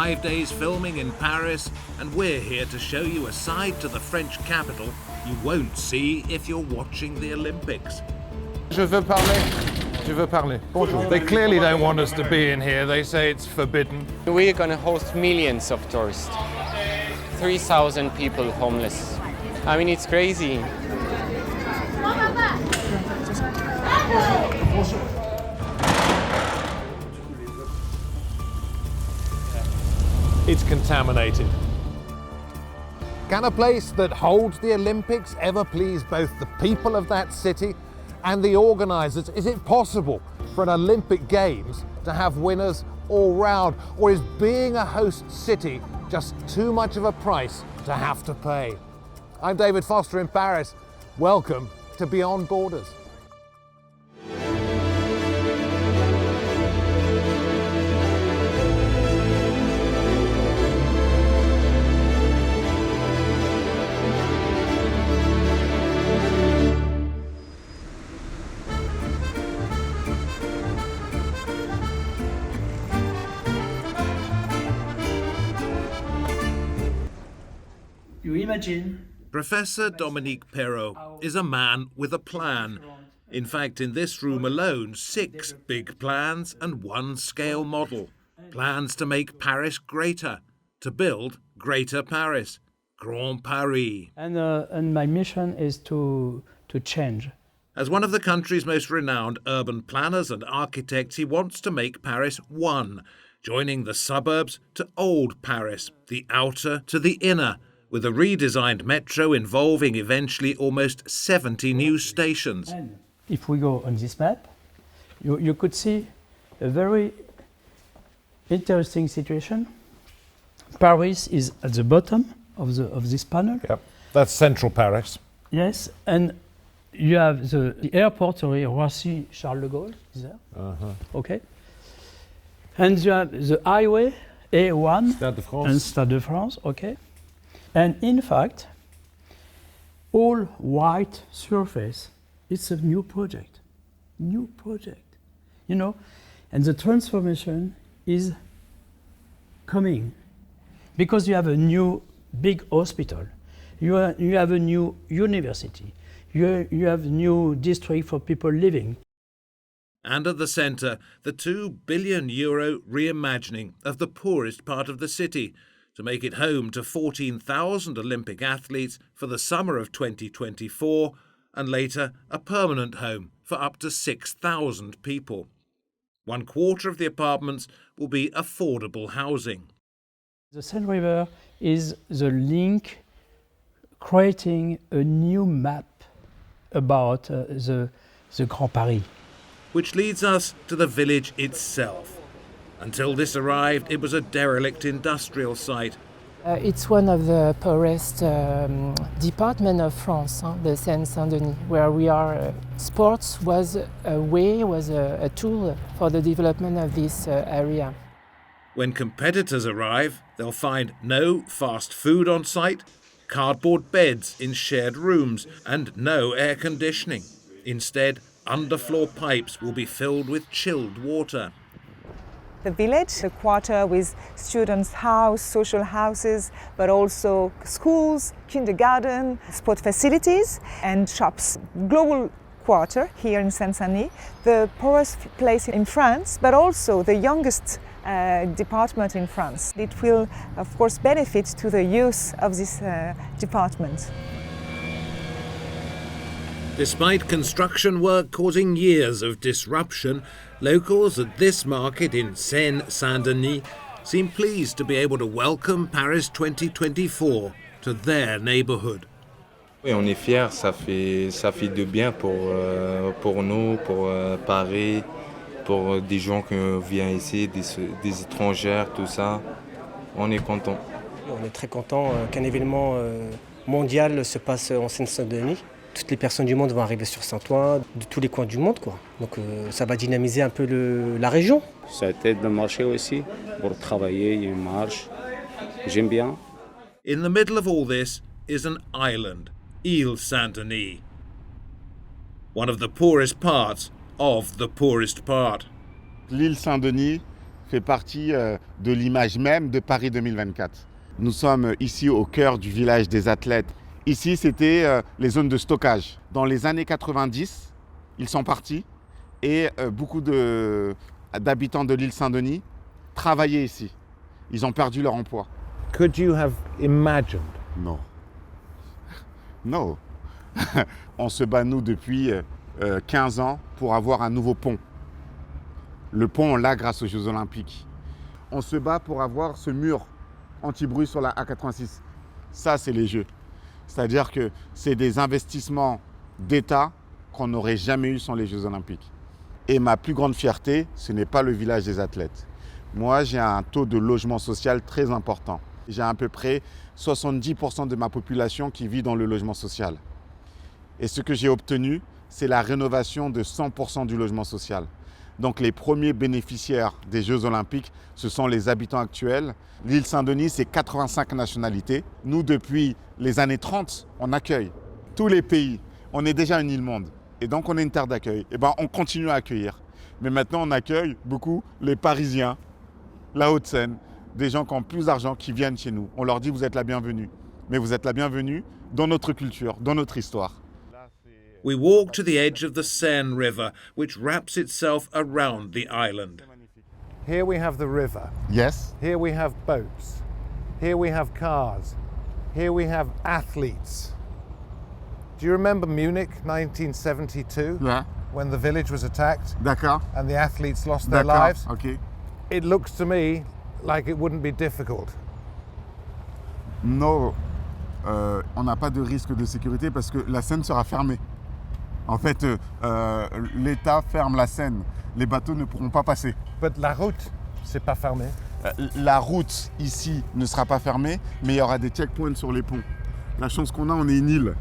5 days filming in Paris, and we're here to show you a side to the French capital you won't see if you're watching the Olympics. Je veux parler. Je veux parler. Bonjour. They clearly don't want us to be in here. They say it's forbidden. We're going to host millions of tourists. 3,000 people homeless. I mean, it's crazy. It's contaminated. Can a place that holds the Olympics ever please both the people of that city and the organisers? Is it possible for an Olympic Games to have winners all round? Or is being a host city just too much of a price to have to pay? I'm David Foster in Paris. Welcome to Beyond Borders. You imagine? Professor Dominique Perrault is a man with a plan. In fact, in this room alone, 6 big plans and 1 scale model. Plans to make Paris greater, to build Greater Paris, Grand Paris. And my mission is to change. As one of the country's most renowned urban planners and architects, he wants to make Paris one, joining the suburbs to old Paris, the outer to the inner, with a redesigned metro involving eventually almost 70 new stations. And if we go on this map, you could see a very interesting situation. Paris is at the bottom of this panel. Yep, that's central Paris. Yes, and you have the airport, Roissy Charles de Gaulle is there. Okay. And you have the highway A1 Stade de France. and Stade de France, okay. And in fact, all white surface, it's a new project, you know, and the transformation is coming because you have a new big hospital, you have a new university, you have new district for people living. And at the centre, the €2 billion reimagining of the poorest part of the city, to make it home to 14,000 Olympic athletes for the summer of 2024, and later a permanent home for up to 6,000 people. 1/4 of the apartments will be affordable housing. The Seine River is the link creating a new map about the Grand Paris. Which leads us to the village itself. Until this arrived, it was a derelict industrial site. It's one of the poorest departments of France, the Seine-Saint-Denis, where we are. Sports was a tool for the development of this area. When competitors arrive, they'll find no fast food on site, cardboard beds in shared rooms, and no air conditioning. Instead, underfloor pipes will be filled with chilled water. The village, the quarter with students' house, social houses, but also schools, kindergarten, sport facilities and shops. Global quarter here in Seine-Saint-Denis, the poorest place in France, but also the youngest department in France. It will, of course, benefit to the youth of this department. Despite construction work causing years of disruption, locals at this market in Seine-Saint-Denis seem pleased to be able to welcome Paris 2024 to their neighbourhood. Oui, on est fiers, ça fait du bien pour nous, pour Paris, pour des gens qui viennent ici, des étrangers, tout ça. On est contents. On est très contents qu'un événement mondial se passe en Seine-Saint-Denis. Toutes les personnes du monde vont arriver sur Saint-Ouen, de tous les coins du monde, quoi. Donc ça va dynamiser un peu la région. Ça aide le marché aussi, pour travailler, il y a une marche. J'aime bien. In the middle of all this is an island, Ile-Saint-Denis. One of the poorest parts of the poorest part. L'Ile-Saint-Denis fait partie de l'image même de Paris 2024. Nous sommes ici au cœur du village des athlètes. Ici, c'était les zones de stockage. Dans les années 90, ils sont partis et beaucoup d'habitants de l'Ile-Saint-Denis travaillaient ici. Ils ont perdu leur emploi. Could you have imagined? Non. Non. On se bat, nous, depuis 15 ans pour avoir un nouveau pont. Le pont, on l'a grâce aux Jeux Olympiques. On se bat pour avoir ce mur anti-bruit sur la A86. Ça, c'est les Jeux. C'est-à-dire que c'est des investissements d'État qu'on n'aurait jamais eu sans les Jeux Olympiques. Et ma plus grande fierté, ce n'est pas le village des athlètes. Moi, j'ai un taux de logement social très important. J'ai à peu près 70% de ma population qui vit dans le logement social. Et ce que j'ai obtenu, c'est la rénovation de 100% du logement social. Donc les premiers bénéficiaires des Jeux Olympiques, ce sont les habitants actuels. L'Ile-Saint-Denis, c'est 85 nationalités. Nous, depuis les années 30, on accueille tous les pays. On est déjà une île-monde. Et donc on est une terre d'accueil. Et on continue à accueillir. Mais maintenant, on accueille beaucoup les Parisiens, la Haute-Seine, des gens qui ont plus d'argent qui viennent chez nous. On leur dit, vous êtes la bienvenue. Mais vous êtes la bienvenue dans notre culture, dans notre histoire. We walk to the edge of the Seine River, which wraps itself around the island. Here we have the river. Yes. Here we have boats. Here we have cars. Here we have athletes. Do you remember Munich 1972? Yeah. When the village was attacked? D'accord. And the athletes lost their D'accord. lives? Okay. It looks to me like it wouldn't be difficult. Non, on n'a pas de risque de sécurité parce que la Seine sera fermée. En fait, l'État ferme la Seine. Les bateaux ne pourront pas passer. But la route, c'est pas fermé. La route ici ne sera pas fermée, mais il y aura des checkpoints sur les ponts. La chance qu'on a, on est une île.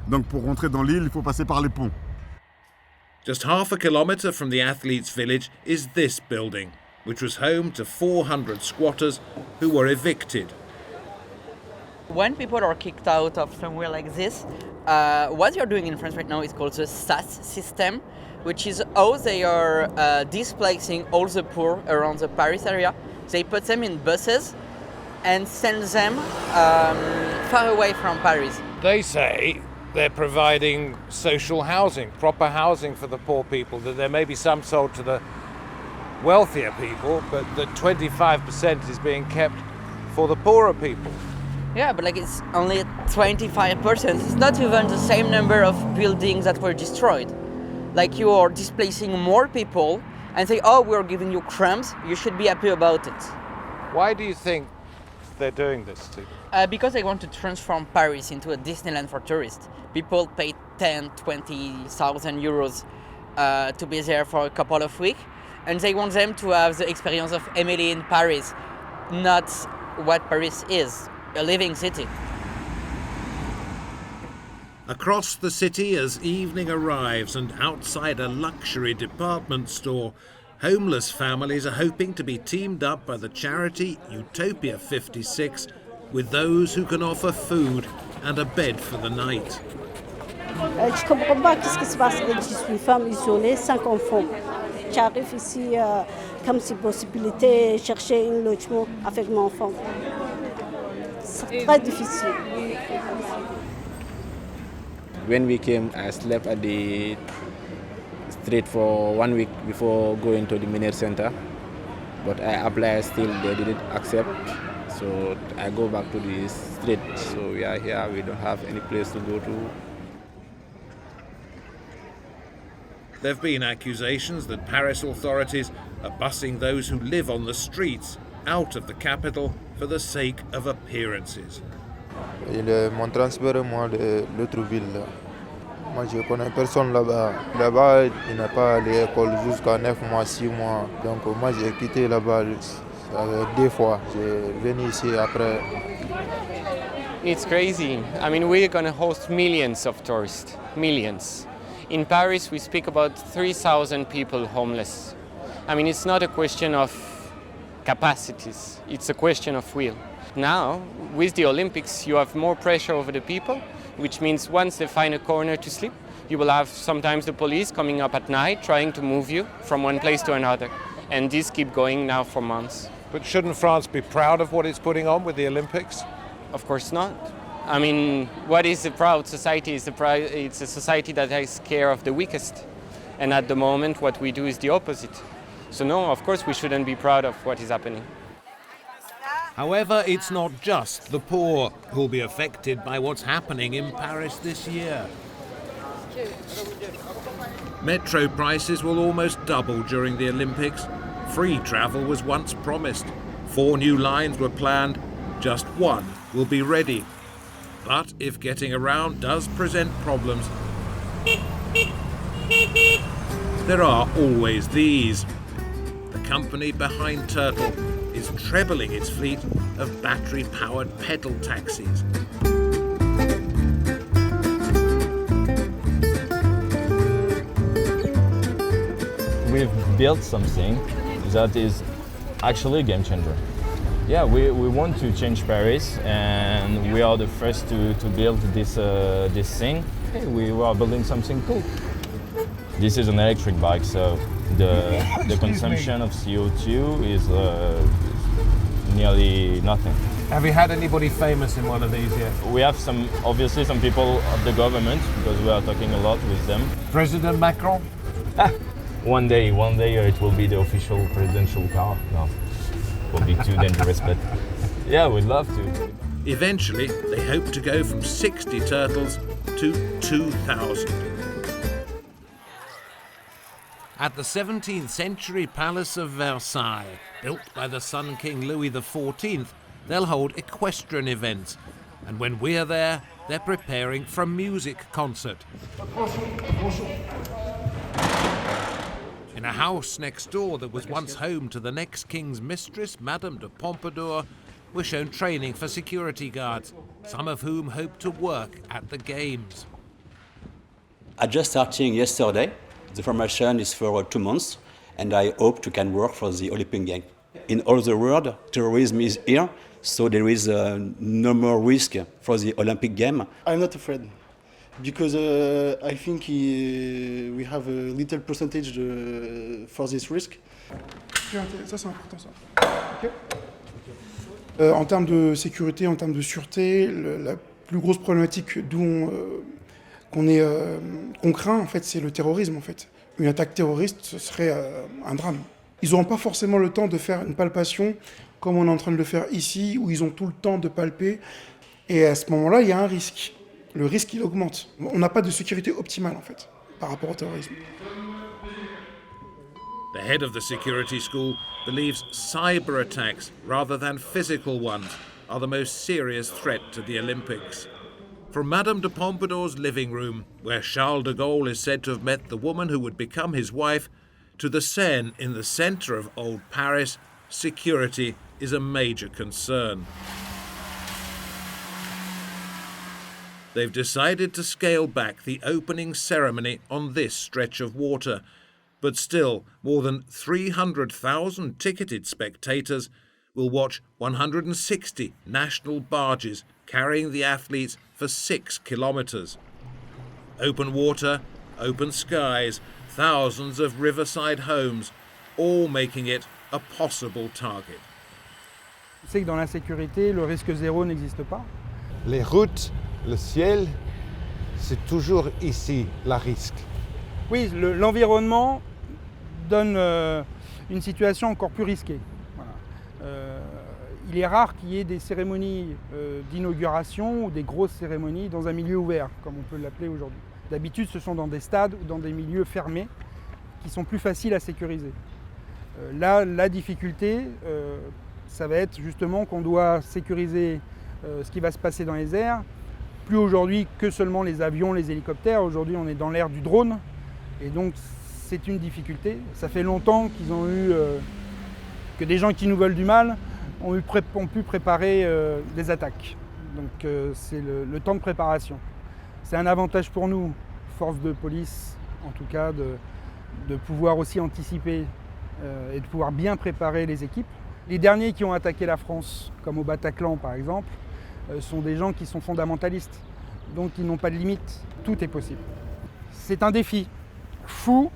Donc pour rentrer dans l'île, il faut passer par les ponts. Just half a kilometre from the athletes' village is this building, which was home to 400 squatters who were evicted. When people are kicked out of somewhere like this, what you're doing in France right now is called the SAS system, which is how they are displacing all the poor around the Paris area. They put them in buses and send them far away from Paris. They say they're providing social housing, proper housing for the poor people, that there may be some sold to the wealthier people, but that 25% is being kept for the poorer people. Yeah, but it's only 25%. It's not even the same number of buildings that were destroyed. You are displacing more people and say, oh, we're giving you crumbs, you should be happy about it. Why do you think they're doing this, Steve? Because they want to transform Paris into a Disneyland for tourists. People pay 10, 20,000 euros to be there for a couple of weeks, and they want them to have the experience of Emily in Paris, not what Paris is, a living city. Across the city as evening arrives and outside a luxury department store, homeless families are hoping to be teamed up by the charity Utopia 56 with those who can offer food and a bed for the night. Je comprends pas qu'est-ce qui se passe. Je suis une femme isolée, 5 enfants. J'arrive ici comme si possibilité de chercher un logement avec mon enfant. C'est très difficile. When we came, I slept at the street for 1 week before going to the Minute Center. But I applied still, they didn't accept. So I go back to the street. So we are here, we don't have any place to go to. There have been accusations that Paris authorities are busing those who live on the streets out of the capital for the sake of appearances. Ils m'ont transféré moi de l'autre ville. Moi je connais personne là-bas. Là-bas, il n'a pas allé à l'école jusqu'à 9 mois, 6 mois. Donc moi j'ai quitté là-bas 2 fois. J'ai venu ici après. It's crazy. I mean, we're going to host millions of tourists. Millions. In Paris, we speak about 3,000 people homeless. I mean, it's not a question of capacities. It's a question of will. Now, with the Olympics, you have more pressure over the people, which means once they find a corner to sleep, you will have sometimes the police coming up at night trying to move you from one place to another. And this keeps going now for months. But shouldn't France be proud of what it's putting on with the Olympics? Of course not. I mean, what is a proud society? It's a society that takes care of the weakest. And at the moment, what we do is the opposite. So no, of course we shouldn't be proud of what is happening. However, it's not just the poor who'll be affected by what's happening in Paris this year. Metro prices will almost double during the Olympics. Free travel was once promised. 4 new lines were planned. Just 1 will be ready. But if getting around does present problems, there are always these. The company behind Turtle is trebling its fleet of battery-powered pedal taxis. We've built something that is actually a game changer. Yeah, we want to change Paris, and we are the first to build this thing. Okay, we are building something cool. This is an electric bike, so the consumption of CO2 is nearly nothing. Have you had anybody famous in one of these yet? We have obviously some people of the government, because we are talking a lot with them. President Macron? One day it will be the official presidential car. No, it will be too dangerous, but yeah, we'd love to. Eventually, they hope to go from 60 turtles to 2,000. At the 17th century Palace of Versailles, built by the Sun King Louis XIV, they'll hold equestrian events. And when we're there, they're preparing for a music concert. In a house next door that was once home to the next king's mistress, Madame de Pompadour, we're shown training for security guards, some of whom hope to work at the games. I just started yesterday. The formation is for 2 months, and I hope to can work for the Olympic Games. In all the world, terrorism is here, so there is no more risk for the Olympic Games. I'm not afraid, because I think we have a little percentage for this risk. Ça c'est important ça. Okay. En termes de sécurité, en termes de sûreté, la plus grosse problématique qu'on craint, en fait, c'est le terrorisme, en fait. Une attaque terroriste, ce serait un drame. Ils n'auront pas forcément le temps de faire une palpation comme on est en train de le faire ici, où ils ont tout le temps de palper. Et à ce moment-là, il y a un risque. Le risque, il augmente. On n'a pas de sécurité optimale, en fait, par rapport au terrorisme. The head of the security school believes cyber attacks, rather than physical ones, are the most serious threat to the Olympics. From Madame de Pompadour's living room, where Charles de Gaulle is said to have met the woman who would become his wife, to the Seine in the centre of old Paris, security is a major concern. They've decided to scale back the opening ceremony on this stretch of water, but still more than 300,000 ticketed spectators will watch 160 national barges carrying the athletes for 6 kilometres. Open water, open skies, thousands of riverside homes, all making it a possible target. C'est que dans l'insécurité, le risque zéro n'existe pas. Les routes, le ciel, c'est toujours ici la risque. Oui, l'environnement donne une situation encore plus risquée. Voilà. Il est rare qu'il y ait des cérémonies d'inauguration ou des grosses cérémonies dans un milieu ouvert, comme on peut l'appeler aujourd'hui. D'habitude, ce sont dans des stades ou dans des milieux fermés qui sont plus faciles à sécuriser. Là, la difficulté, ça va être justement qu'on doit sécuriser ce qui va se passer dans les airs. Plus aujourd'hui que seulement les avions, les hélicoptères. Aujourd'hui, on est dans l'ère du drone. Et donc, c'est une difficulté. Ça fait longtemps qu'ils ont eu, que des gens qui nous veulent du mal ont pu préparer des attaques. Donc, c'est le temps de préparation. C'est un avantage pour nous, force de police, en tout cas, de pouvoir aussi anticiper et de pouvoir bien préparer les équipes. Les derniers qui ont attaqué la France, comme au Bataclan par exemple, sont des gens qui sont fondamentalistes, donc ils n'ont pas de limite, tout est possible. C'est un défi fou,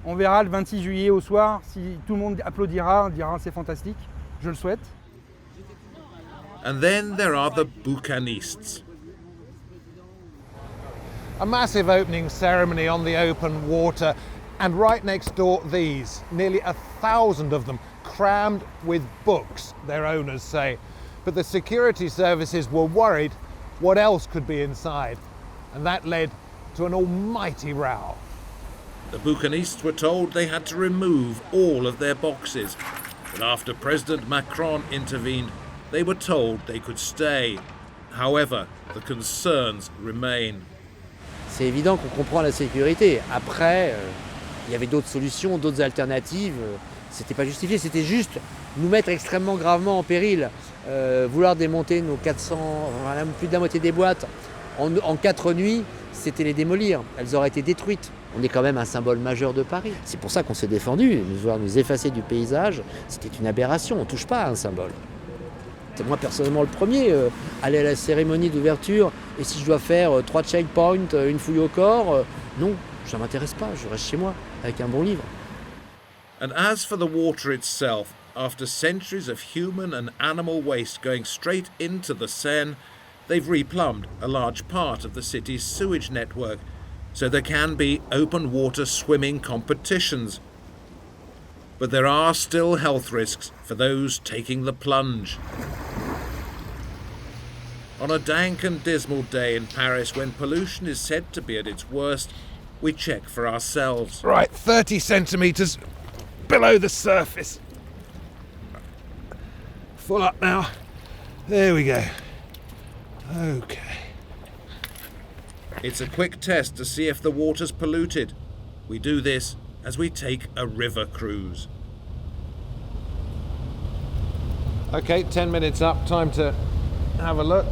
On verra le 26 juillet au soir si tout le monde applaudira, dira c'est fantastique. Je le souhaite. And then there are the boucanistes. A massive opening ceremony on the open water, and right next door these, nearly 1,000 of them, crammed with books, their owners say. But the security services were worried what else could be inside, and that led to an almighty row. The boucanistes were told they had to remove all of their boxes, but after President Macron intervened, they were told they could stay. However, the concerns remain. C'est évident qu'on comprend la sécurité. Après, il y avait d'autres solutions, d'autres alternatives. C'était pas justifié, c'était juste nous mettre extrêmement gravement en péril. Vouloir démonter nos 400, plus de la moitié des boîtes en 4 nuits, c'était les démolir. Elles auraient été détruites. On est quand même un symbole majeur de Paris. C'est pour ça qu'on s'est défendu. Vouloir nous effacer du paysage, c'était une aberration. On ne touche pas à un symbole. C'est moi personnellement le premier, aller à la cérémonie d'ouverture, et si je dois faire 3 checkpoints, une fouille au corps, non, ça ne m'intéresse pas, je reste chez moi avec un bon livre. And as for the water itself, after centuries of human and animal waste going straight into the Seine, they've replumbed a large part of the city's sewage network, so there can be open water swimming competitions. But there are still health risks for those taking the plunge. On a dank and dismal day in Paris, when pollution is said to be at its worst, we check for ourselves. Right, 30 centimetres below the surface. Full up now. There we go. Okay. It's a quick test to see if the water's polluted. We do this as we take a river cruise. Okay, 10 minutes up, time to have a look.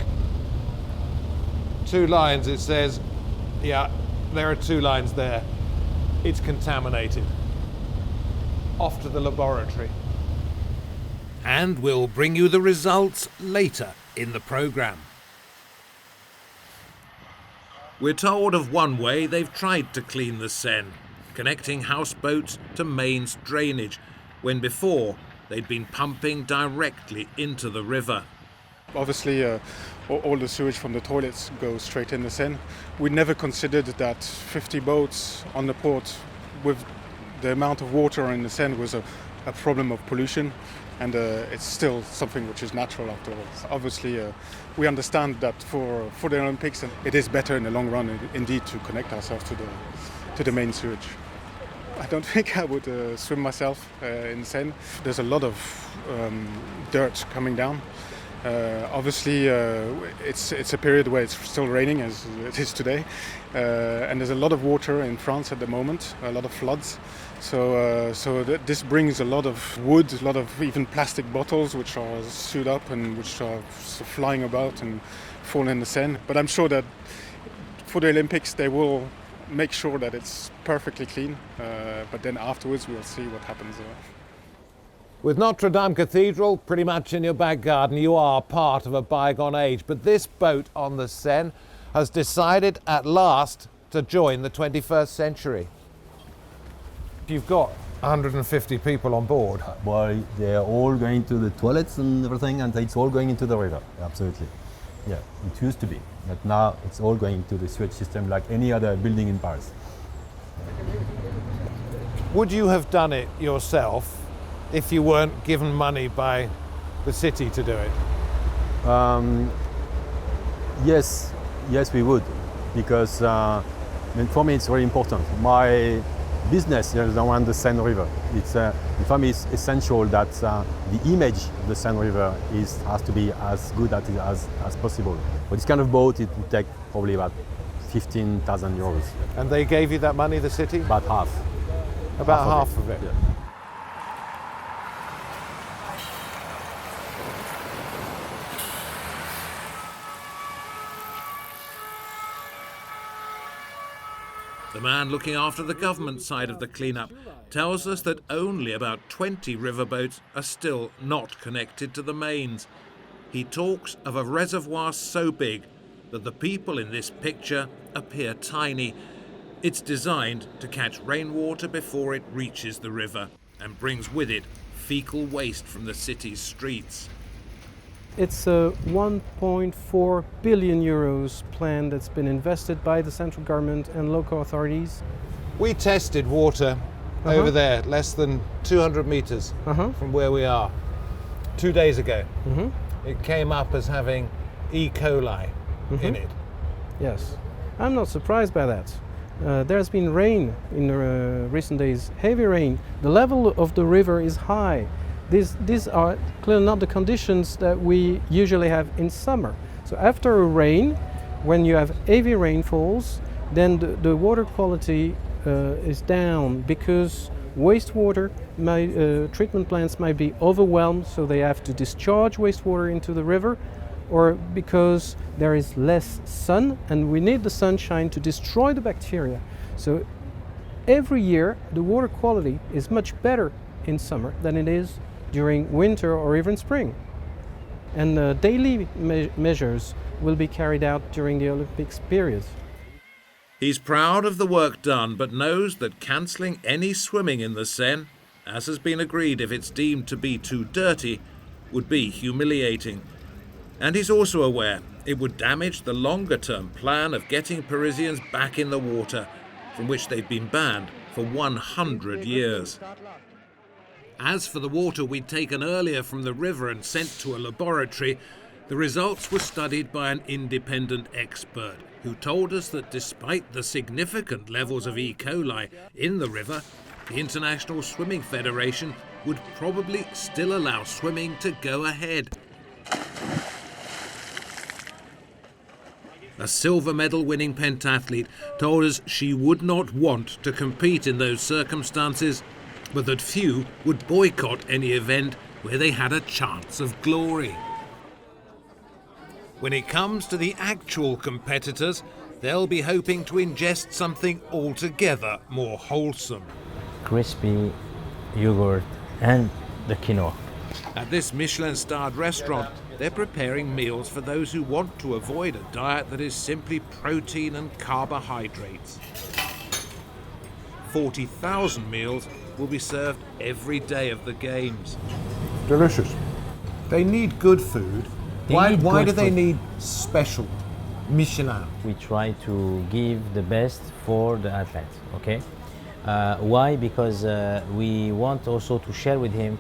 2 lines, it says. Yeah, there are 2 lines there. It's contaminated. Off to the laboratory. And we'll bring you the results later in the programme. We're told of one way they've tried to clean the Seine, connecting houseboats to mains drainage, when before they'd been pumping directly into the river. Obviously, all the sewage from the toilets goes straight in the Seine. We never considered that 50 boats on the port with the amount of water in the Seine was a problem of pollution, and it's still something which is natural after all. Obviously, we understand that for the Olympics, it is better in the long run indeed to connect ourselves to the main sewage. I don't think I would swim myself in the Seine. There's a lot of dirt coming down. Obviously, it's a period where it's still raining, as it is today, and there's a lot of water in France at the moment, a lot of floods. So this brings a lot of wood, a lot of even plastic bottles which are sewed up and which are flying about and fall in the Seine. But I'm sure that for the Olympics they will make sure that it's perfectly clean, but then afterwards we'll see what happens. With Notre Dame Cathedral pretty much in your back garden, you are part of a bygone age. But this boat on the Seine has decided at last to join the 21st century. You've got 150 people on board. Well, they're all going to the toilets and everything, and it's all going into the river, absolutely. Yeah, it used to be, but now it's all going to the sewage system like any other building in Paris. Would you have done it yourself if you weren't given money by the city to do it? Yes, we would, because for me it's very important. My business is around the Seine River. For me it's essential that the image of the Seine River has to be as good as possible. For this kind of boat it would take probably about 15,000 euros. And they gave you that money, the city? About half. About half of it. Yeah. The man looking after the government side of the cleanup tells us that only about 20 riverboats are still not connected to the mains. He talks of a reservoir so big that the people in this picture appear tiny, It's designed to catch rainwater before it reaches the river and brings with it fecal waste from the city's streets. It's a 1.4 billion euros plan that's been invested by the central government and local authorities. We tested water over there, less than 200 meters from where we are, 2 days ago. It came up as having E. coli in it. Yes, I'm not surprised by that. There's been rain in recent days, heavy rain. The level of the river is high. These are clearly not the conditions that we usually have in summer. So after a rain, when you have heavy rainfalls, then the water quality is down because wastewater treatment plants might be overwhelmed, so they have to discharge wastewater into the river, or because there is less sun and we need the sunshine to destroy the bacteria. So every year the water quality is much better in summer than it is during winter or even spring. And daily measures will be carried out during the Olympics period. He's proud of the work done, but knows that cancelling any swimming in the Seine, as has been agreed if it's deemed to be too dirty, would be humiliating. And he's also aware it would damage the longer-term plan of getting Parisians back in the water, from which they've been banned for 100 years. As for the water we'd taken earlier from the river and sent to a laboratory, the results were studied by an independent expert who told us that despite the significant levels of E. coli in the river, the International Swimming Federation would probably still allow swimming to go ahead. A silver medal-winning pentathlete told us she would not want to compete in those circumstances, but that few would boycott any event where they had a chance of glory. When it comes to the actual competitors, they'll be hoping to ingest something altogether more wholesome. Crispy yogurt and the quinoa. At this Michelin-starred restaurant, they're preparing meals for those who want to avoid a diet that is simply protein and carbohydrates. 40,000 meals will be served every day of the Games. Delicious. They need good food. Why do they need special Michelin? We try to give the best for the athlete, okay? Why? Because we want also to share with him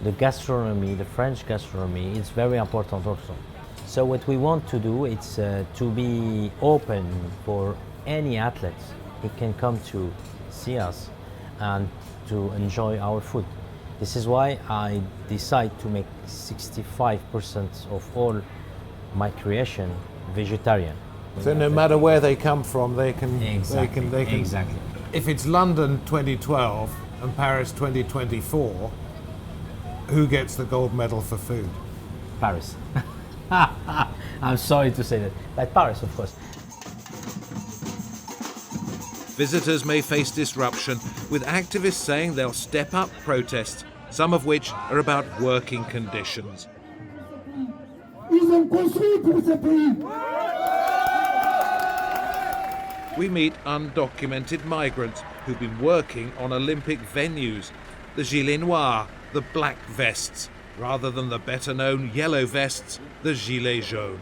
the gastronomy, the French gastronomy. It's very important also. So what we want to do is to be open for any athlete. He can come to see us and to enjoy our food. This is why I decide to make 65% of all my creation vegetarian. So no matter where they come from, they can. Exactly. If it's London 2012 and Paris 2024, who gets the gold medal for food? Paris. I'm sorry to say that, but Paris, of course. Visitors may face disruption, with activists saying they'll step up protests, some of which are about working conditions. We meet undocumented migrants who've been working on Olympic venues, the gilets noirs, the black vests, rather than the better-known yellow vests, the gilets jaunes.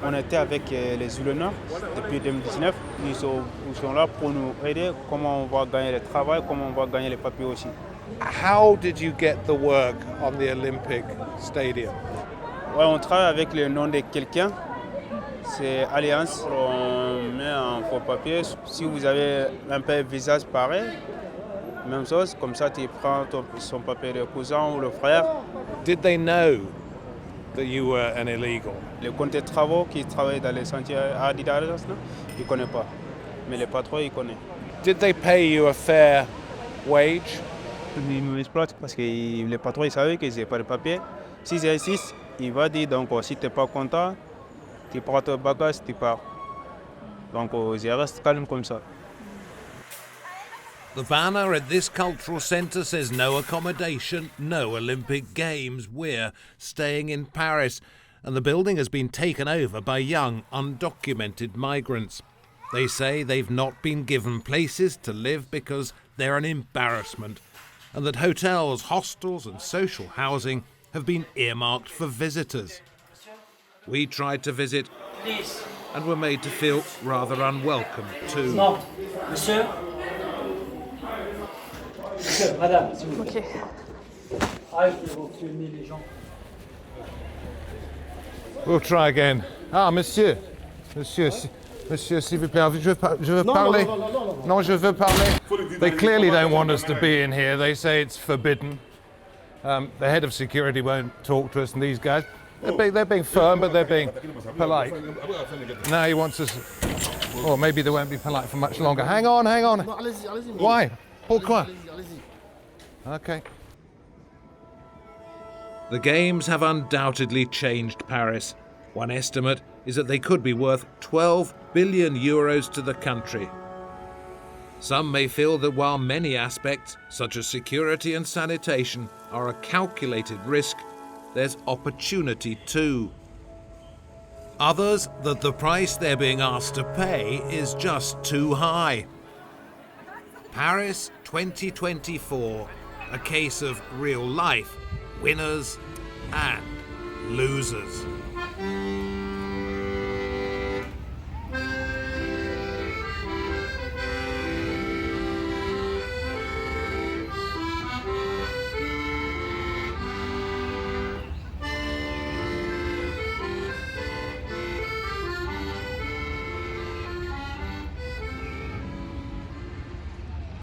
On était avec les îles Nord depuis 2019. Ils sont là pour nous aider comment on va gagner le travail, comment on va gagner les papiers aussi. How did you get the work on the Olympic Stadium? Ouais, on travaille avec le nom de quelqu'un. C'est Alliance. On met un faux papier. Si vous avez un peu visage pareil, même chose, comme ça tu prends son papier de cousin ou le frère. Did they know that you were an illegal? Le compte de travaux qui travaille dans les sentiers Adidas, il ne connaît pas. Mais le patron, il connaît. Did they pay you a fair wage? Ils m'exploitent parce que le patron, il savait que je n'ai pas de papier. Si j'insiste, il va dire, donc si tu n'es pas content, tu prends ton bagage, tu pars. Donc je reste calme comme ça. The banner at this cultural centre says no accommodation, no Olympic Games. We're staying in Paris. And the building has been taken over by young, undocumented migrants. They say they've not been given places to live because they're an embarrassment, and that hotels, hostels and social housing have been earmarked for visitors. We tried to visit and were made to feel rather unwelcome too. Monsieur. Madame, s'il vous plaît. We'll try again. Ah, monsieur. Monsieur, s'il vous plaît, je veux parler. Non, je veux parler. They clearly don't want us to be in here. They say it's forbidden. The head of security won't talk to us, and these guys, they're being firm, but they're being polite. Now he wants us, or maybe they won't be polite for much longer. Hang on. Why? Pourquoi? Okay. The Games have undoubtedly changed Paris. One estimate is that they could be worth 12 billion euros to the country. Some may feel that while many aspects, such as security and sanitation, are a calculated risk, there's opportunity too. Others that the price they're being asked to pay is just too high. Paris 2024, a case of real life winners and losers.